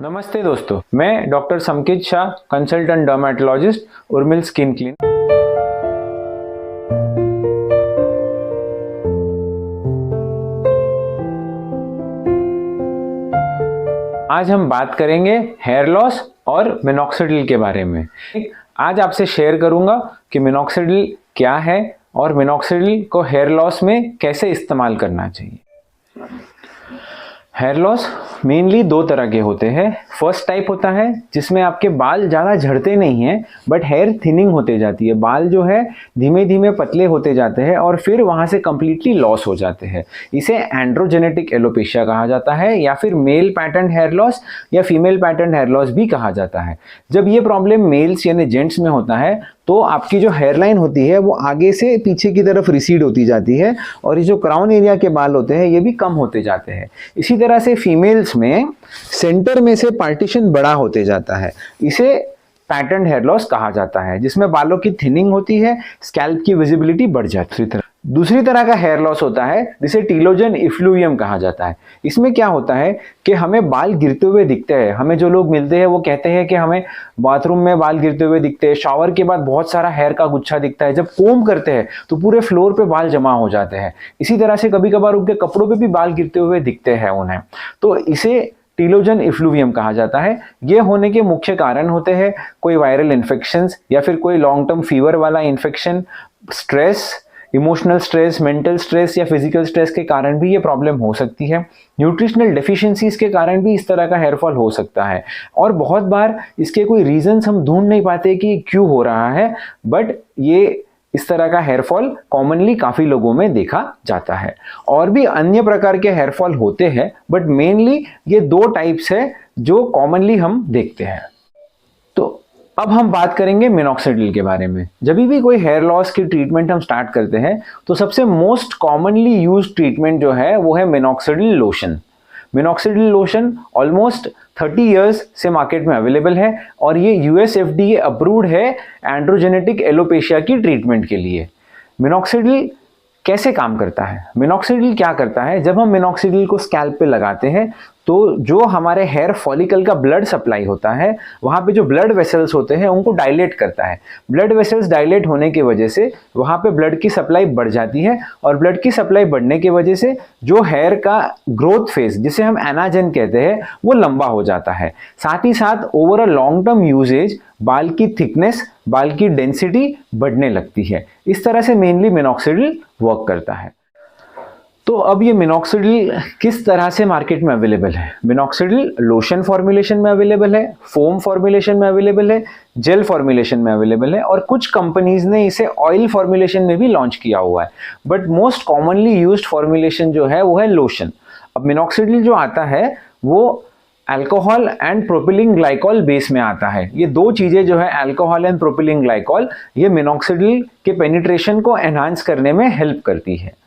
नमस्ते दोस्तों, मैं doctor Samkit Shah, consultant dermatologist, Urmil skin clinic. आज हम बात करेंगे हेयर लॉस और मिनॉक्सिडिल के बारे में। आज आपसे शेयर करूंगा कि मिनॉक्सिडिल क्या है और मिनॉक्सिडिल को हेयर लॉस में कैसे इस्तेमाल करना चाहिए। हेयर लॉस मेनली दो तरह के होते हैं। फर्स्ट टाइप होता है जिसमें आपके बाल ज़्यादा झड़ते नहीं हैं बट हेयर थिनिंग होते जाती है। बाल जो है धीमे धीमे पतले होते जाते हैं और फिर वहाँ से कम्प्लीटली लॉस हो जाते हैं। इसे एंड्रोजेनेटिक एलोपेशिया कहा जाता है या फिर मेल पैटर्न हेयर लॉस या फीमेल पैटर्न हेयर लॉस भी कहा जाता है। जब ये प्रॉब्लम मेल्स यानी जेंट्स में होता है तो आपकी जो हेयरलाइन होती है वो आगे से पीछे की तरफ रिसीड होती जाती है और ये जो क्राउन एरिया के बाल होते हैं ये भी कम होते जाते हैं। इसी तरह से फीमेल्स में सेंटर में से पार्टीशन बड़ा होते जाता है। इसे पैटर्न हेयर लॉस कहा जाता है जिसमें बालों की थिनिंग होती है, स्कैल्प की विजिबिलिटी बढ़ जाती है। दूसरी तरह का हेयर लॉस होता है जिसे टीलोजन इफ्लूवियम कहा जाता है। इसमें क्या होता है कि हमें बाल गिरते हुए दिखते हैं। हमें जो लोग मिलते हैं वो कहते हैं कि हमें बाथरूम में बाल गिरते हुए दिखते हैं, शावर के बाद बहुत सारा हेयर का गुच्छा दिखता है, जब कोम करते हैं तो पूरे फ्लोर पे बाल जमा हो जाते हैं। इसी तरह से कभी कभार उनके कपड़ों पे भी बाल गिरते हुए दिखते हैं उन्हें, तो इसे टीलोजन इफ्लूवियम कहा जाता है। ये होने के मुख्य कारण होते हैं कोई वायरल इन्फेक्शंस या फिर कोई लॉन्ग टर्म फीवर वाला infection, stress, emotional stress, mental stress या फिजिकल स्ट्रेस के कारण भी ये प्रॉब्लम हो सकती है। न्यूट्रिशनल डेफिशिएंसीज के कारण भी इस तरह का हेयर फॉल हो सकता है और बहुत बार इसके कोई रीजंस हम ढूंढ नहीं पाते कि क्यों हो रहा है, बट ये इस तरह का हेयर फॉल कॉमनली काफ़ी लोगों में देखा जाता है। और भी अन्य प्रकार के हेयर फॉल होते हैं बट मेनली ये दो टाइप्स है जो कॉमनली हम देखते हैं। तो अब हम बात करेंगे मिनॉक्सिडिल के बारे में। जब भी कोई हेयर लॉस की ट्रीटमेंट हम स्टार्ट करते हैं तो सबसे मोस्ट कॉमनली यूज ट्रीटमेंट जो है वो है minoxidil lotion. Minoxidil lotion almost 30 years से मार्केट में अवेलेबल है और ये यूएस FDA अप्रूव्ड है एंड्रोजेनेटिक एलोपेशिया की ट्रीटमेंट के लिए। मिनॉक्सिडिल कैसे काम करता है? मिनॉक्सिडिल क्या करता है, जब हम मिनॉक्सिडिल को स्कैल्प पे लगाते हैं तो जो हमारे हेयर फॉलिकल का ब्लड सप्लाई होता है वहाँ पे जो ब्लड वेसल्स होते हैं उनको डायलेट करता है। ब्लड वेसल्स डायलेट होने की वजह से वहाँ पे ब्लड की सप्लाई बढ़ जाती है और ब्लड की सप्लाई बढ़ने की वजह से जो हेयर का ग्रोथ फेज जिसे हम एनाजेन कहते हैं वो लंबा हो जाता है। साथ ही साथ over a long term usages बाल की थिकनेस, बाल की डेंसिटी बढ़ने लगती है। इस तरह से मेनली मिनॉक्सिडिल वर्क करता है। तो अब ये मिनॉक्सिडिल किस तरह से मार्केट में अवेलेबल है? मिनॉक्सिडिल लोशन फॉर्मुलेशन में अवेलेबल है, फोम फॉर्मुलेशन में अवेलेबल है, जेल फॉर्मुलेशन में अवेलेबल है और कुछ कंपनीज ने इसे ऑयल फॉर्मुलेशन में भी लॉन्च किया हुआ है। But most commonly used formulation जो है वो है लोशन। अब मिनॉक्सिडिल जो आता है वो alcohol and propylene glycol base में आता है। ये दो चीजें जो है अल्कोहल एंड प्रोपिलीन ग्लाइकॉल, ये मिनॉक्सिडिल के पेनिट्रेशन को एनहांस करने में हेल्प करती है।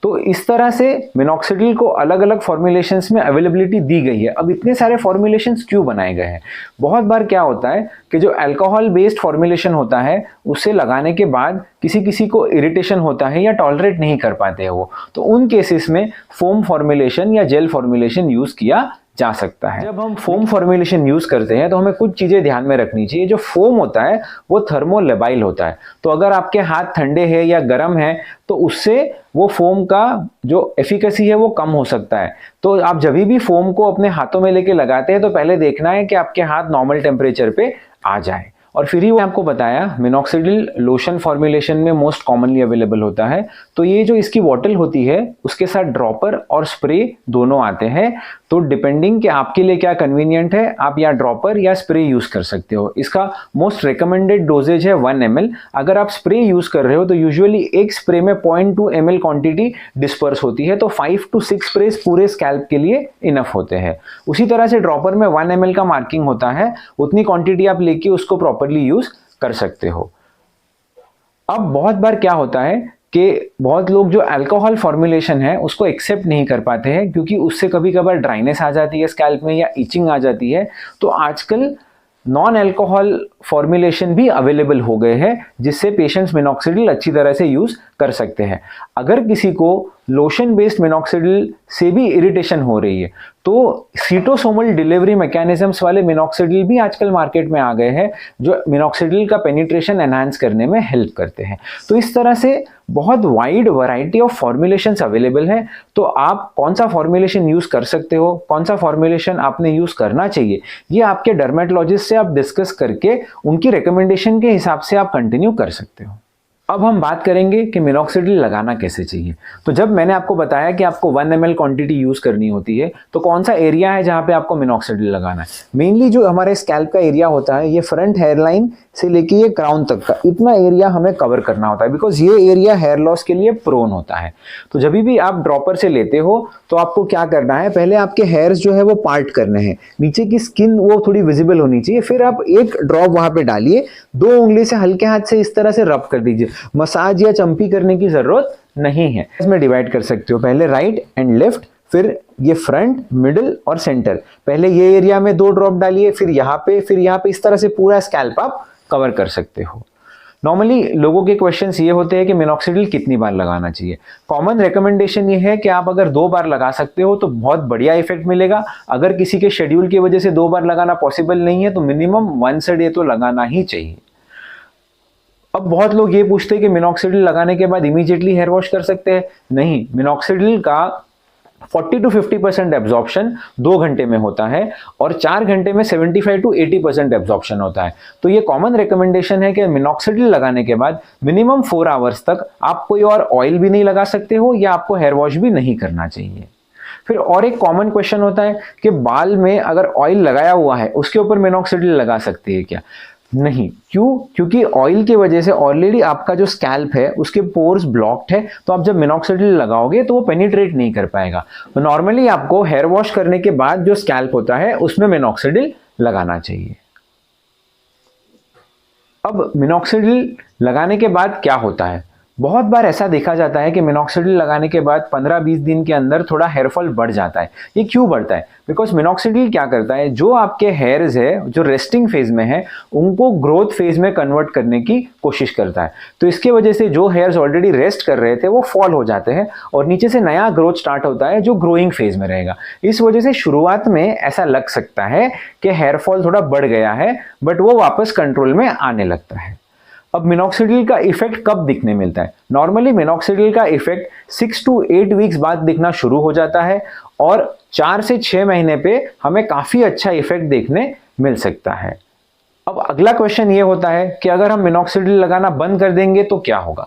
तो इस तरह से मिनॉक्सिडिल को अलग अलग फॉर्मुलेशंस में अवेलेबिलिटी दी गई है। अब इतने सारे फॉर्मुलेशंस क्यों बनाए गए हैं? बहुत बार क्या होता है कि जो अल्कोहल बेस्ड फॉर्मुलेशन होता है उसे लगाने के बाद किसी किसी को इरिटेशन होता है या टॉलरेट नहीं कर पाते हैं वो, तो उन केसेस में फोम फॉर्मुलेशन या जेल फॉर्मुलेशन यूज किया जा सकता है। जब हम फोम फॉर्मुलेशन यूज करते हैं तो हमें कुछ चीजें ध्यान में रखनी चाहिए। जो फोम होता है वो थर्मोलेबाइल होता है, तो अगर आपके हाथ ठंडे हैं या गर्म है तो उससे वो फोम का जो एफिकेसी है वो कम हो सकता है। तो आप जब भी फोम को अपने हाथों में लेके लगाते हैं तो पहले देखना है कि आपके हाथ नॉर्मल टेम्परेचर पे आ जाए। और फिर ही वो आपको बताया मिनॉक्सिडिल लोशन फॉर्मुलेशन में मोस्ट कॉमनली अवेलेबल होता है। तो ये जो इसकी बॉटल होती है उसके साथ ड्रॉपर और स्प्रे दोनों आते हैं। तो डिपेंडिंग कि आपके लिए क्या कन्वीनियंट है आप या ड्रॉपर या स्प्रे यूज कर सकते हो। इसका मोस्ट रिकमेंडेड डोजेज है 1 ml। अगर आप स्प्रे यूज कर रहे हो तो यूजुअली एक स्प्रे में 0.2 ml क्वांटिटी डिस्पर्स होती है, तो 5 to 6 स्प्रेस पूरे स्कैल्प के लिए इनफ होते हैं। उसी तरह से ड्रॉपर में 1 ml का मार्किंग होता है, उतनी क्वांटिटी आप लेके उसको प्रॉपरली यूज कर सकते हो। अब बहुत बार क्या होता है कि बहुत लोग जो अल्कोहल फॉर्मुलेशन है उसको एक्सेप्ट नहीं कर पाते हैं क्योंकि उससे कभी कभार ड्राइनेस आ जाती है स्कैल्प में या इचिंग आ जाती है। तो आजकल नॉन अल्कोहल फॉर्मुलेशन भी अवेलेबल हो गए हैं जिससे पेशेंट्स मिनॉक्सिडिल अच्छी तरह से यूज कर सकते हैं। अगर किसी को लोशन बेस्ड मिनॉक्सिडिल से भी इरिटेशन हो रही है तो सीटोसोमल डिलीवरी मैकेनिज्म्स वाले मिनॉक्सिडिल भी आजकल मार्केट में आ गए हैं, जो मिनॉक्सिडिल का पेनिट्रेशन एनहांस करने में हेल्प करते हैं। तो इस तरह से बहुत wide variety of formulations available है। तो आप कौन सा फॉर्मुलेशन यूज कर सकते हो, कौन सा फॉर्मुलेशन आपने यूज करना चाहिए, ये आपके डर्मेटोलॉजिस्ट से आप डिस्कस करके उनकी रिकमेंडेशन के हिसाब से आप कंटिन्यू कर सकते हो। अब हम बात करेंगे कि मिनॉक्सिडिल लगाना कैसे चाहिए। तो जब मैंने आपको बताया कि आपको 1 ml क्वांटिटी यूज करनी होती है, तो कौन सा एरिया है जहां पे आपको मिनॉक्सिडिल लगाना है। मेनली जो हमारे स्कैल्प का एरिया होता है, ये फ्रंट हेयरलाइन से लेके ये क्राउन तक का इतना एरिया हमें कवर करना होता है, बिकॉज ये एरिया हेयर लॉस के लिए प्रोन होता है। तो जब भी आप ड्रॉपर से लेते हो तो आपको क्या करना है, पहले आपके हेयर्स जो है वो पार्ट करने हैं, नीचे की स्किन वो थोड़ी विजिबल होनी चाहिए। फिर आप एक ड्रॉप वहां पे डालिए, 2 उंगली से हल्के हाथ से इस तरह से रब कर दीजिए। मसाज या चंपी करने की जरूरत नहीं है। इसमें डिवाइड कर सकते हो, पहले राइट एंड लेफ्ट, फिर ये फ्रंट, मिडिल और सेंटर। पहले ये एरिया में 2 ड्रॉप डालिए, फिर यहाँ पे, फिर यहाँ पे, इस तरह से पूरा स्कैल्प आप कवर कर सकते हो। नॉर्मली लोगों के क्वेश्चंस ये होते हैं कि मिनॉक्सिडिल कितनी बार लगाना चाहिए। कॉमन रिकमेंडेशन ये है कि आप अगर 2 बार लगा सकते हो तो बहुत बढ़िया इफेक्ट मिलेगा। अगर किसी के शेड्यूल की वजह से 2 बार लगाना पॉसिबल नहीं है तो मिनिमम 1 a डे तो लगाना ही चाहिए। अब बहुत लोग ये पूछते हैं कि मिनॉक्सिडिल लगाने के बाद इमीडिएटली हेयर वॉश कर सकते हैं। नहीं, मिनॉक्सिडिल का 40 to 50% एब्जॉर्प्शन 2 घंटे में होता है और 4 घंटे में 75 to 80% एब्जॉर्प्शन होता है। तो ये कॉमन रिकमेंडेशन है कि मिनॉक्सिडिल लगाने के बाद मिनिमम 4 आवर्स तक आप कोई और ऑयल भी नहीं लगा सकते हो या आपको हेयर वॉश भी नहीं करना चाहिए। फिर और एक कॉमन क्वेश्चन होता है कि बाल में अगर ऑयल लगाया हुआ है उसके ऊपर मिनॉक्सिडिल लगा सकते हैं क्या? नहीं। क्यों? क्योंकि ऑयल की वजह से ऑलरेडी आपका जो स्कैल्प है उसके पोर्स ब्लॉक्ड है, तो आप जब मिनॉक्सिडिल लगाओगे तो वो पेनिट्रेट नहीं कर पाएगा। तो नॉर्मली आपको हेयर वॉश करने के बाद जो स्कैल्प होता है उसमें मिनॉक्सिडिल लगाना चाहिए। अब मिनॉक्सिडिल लगाने के बाद क्या होता है? बहुत बार ऐसा देखा जाता है कि मिनॉक्सिडिल लगाने के बाद 15-20 दिन के अंदर थोड़ा हेयरफॉल बढ़ जाता है। ये क्यों बढ़ता है? बिकॉज मिनॉक्सिडिल क्या करता है, जो आपके हेयर्स है जो रेस्टिंग फेज में है उनको ग्रोथ फेज में कन्वर्ट करने की कोशिश करता है। तो इसके वजह से जो हेयर्स ऑलरेडी रेस्ट कर रहे थे वो फॉल हो जाते हैं और नीचे से नया ग्रोथ स्टार्ट होता है जो ग्रोइंग फेज में रहेगा। इस वजह से शुरुआत में ऐसा लग सकता है कि हेयरफॉल थोड़ा बढ़ गया है, बट वो वापस कंट्रोल में आने लगता है। अब मिनॉक्सिडिल का इफेक्ट कब दिखने मिलता है? नॉर्मली मिनॉक्सिडिल का इफेक्ट 6 to 8 वीक्स बाद दिखना शुरू हो जाता है और 4 से 6 महीने पे हमें काफी अच्छा इफेक्ट देखने मिल सकता है। अब अगला क्वेश्चन ये होता है कि अगर हम मिनॉक्सिडिल लगाना बंद कर देंगे तो क्या होगा?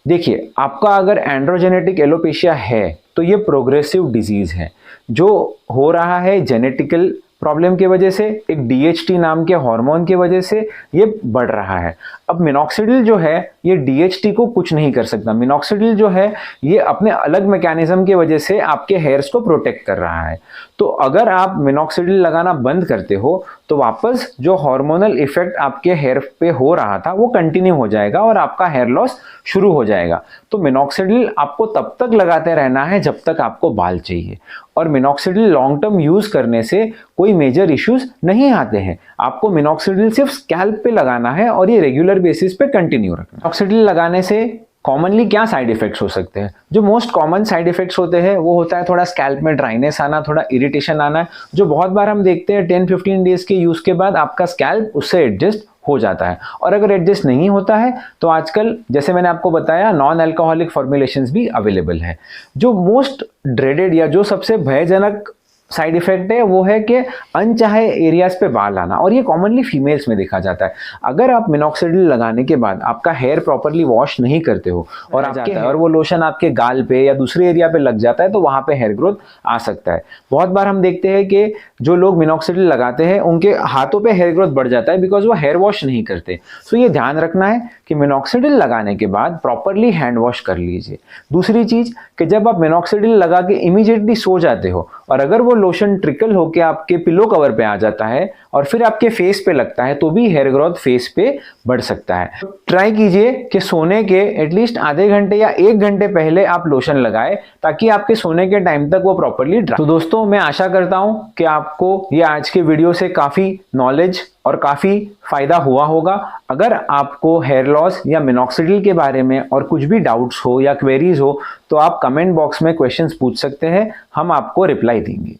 देखिए, आपका अगर एंड्रोजेनेटिक एलोपेशिया है तो ये प्रोग्रेसिव डिजीज है जो हो रहा है जेनेटिकल प्रॉब्लम की वजह से, एक DHT नाम के हार्मोन की वजह से ये बढ़ रहा है। अब मिनॉक्सिडिल जो है ये DHT को कुछ नहीं कर सकता। मिनॉक्सिडिल जो है ये अपने अलग मैकेनिज्म की वजह से आपके हेयर्स को प्रोटेक्ट कर रहा है। तो अगर आप मिनॉक्सिडिल लगाना बंद करते हो तो वापस जो हार्मोनल इफेक्ट आपके हेयर पे हो रहा था वो कंटिन्यू हो जाएगा और आपका हेयर लॉस शुरू हो जाएगा। तो मिनॉक्सिडिल आपको तब तक लगाते रहना है जब तक आपको बाल चाहिए। और मिनॉक्सिडिल लॉन्ग टर्म यूज करने से कोई मेजर इश्यूज नहीं आते हैं। आपको मिनॉक्सिडिल सिर्फ स्कैल्प पे लगाना है और ये रेगुलर बेसिस पे कंटिन्यू रखना। मिनॉक्सिडिल लगाने से कॉमनली क्या साइड इफेक्ट्स हो सकते हैं? जो मोस्ट कॉमन साइड इफेक्ट्स होते हैं वो होता है थोड़ा स्कैल्प में ड्राइनेस आना, थोड़ा इरिटेशन आना, जो बहुत बार हम देखते हैं 10-15 डेज के यूज के बाद आपका स्कैल्प उससे एडजस्ट हो जाता है। और अगर एडजस्ट नहीं होता है तो आजकल जैसे मैंने आपको बताया नॉन अल्कोहलिक फॉर्मुलेशंस भी अवेलेबल है। जो मोस्ट ड्रेडेड या जो सबसे भयजनक साइड इफेक्ट है वो है कि अनचाहे एरियाज पे बाल आना, और ये कॉमनली फीमेल्स में देखा जाता है। अगर आप मिनॉक्सिडिल लगाने के बाद आपका हेयर प्रॉपरली वॉश नहीं करते हो और वो लोशन आपके गाल पे या दूसरे एरिया पे लग जाता है तो वहां पे हेयर ग्रोथ आ सकता है। बहुत बार हम देखते हैं कि जो लोग मिनॉक्सिडिल लगाते हैं उनके हाथों पे हेयर ग्रोथ बढ़ जाता है बिकॉज वो हेयर वॉश नहीं करते। सो ये ध्यान रखना है कि मिनॉक्सिडिल लगाने के बाद प्रॉपरली हैंड वॉश कर लीजिए। दूसरी चीज कि जब आप मिनॉक्सिडिल लगा के इमीडिएटली सो जाते हो और अगर वो लोशन ट्रिकल होके आपके पिलो कवर पे आ जाता है और फिर आपके फेस पे लगता है तो भी हेयर ग्रोथ फेस पे बढ़ सकता है। ट्राई कीजिए कि सोने के एटलीस्ट आधे घंटे या 1 घंटे पहले आप लोशन लगाएं ताकि आपके सोने के टाइम तक वो प्रॉपरली ड्राई। तो दोस्तों, मैं आशा करता हूं कि आपको ये आज के वीडियो से काफी नॉलेज और काफ़ी फ़ायदा हुआ होगा। अगर आपको हेयर लॉस या मिनॉक्सिडिल के बारे में और कुछ भी डाउट्स हो या क्वेरीज हो तो आप कमेंट बॉक्स में क्वेश्चंस पूछ सकते हैं, हम आपको रिप्लाई देंगे।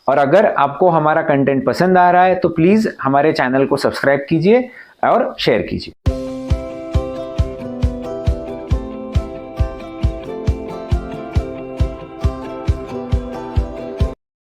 और अगर आपको हमारा कंटेंट पसंद आ रहा है तो प्लीज़ हमारे चैनल को सब्सक्राइब कीजिए और शेयर कीजिए।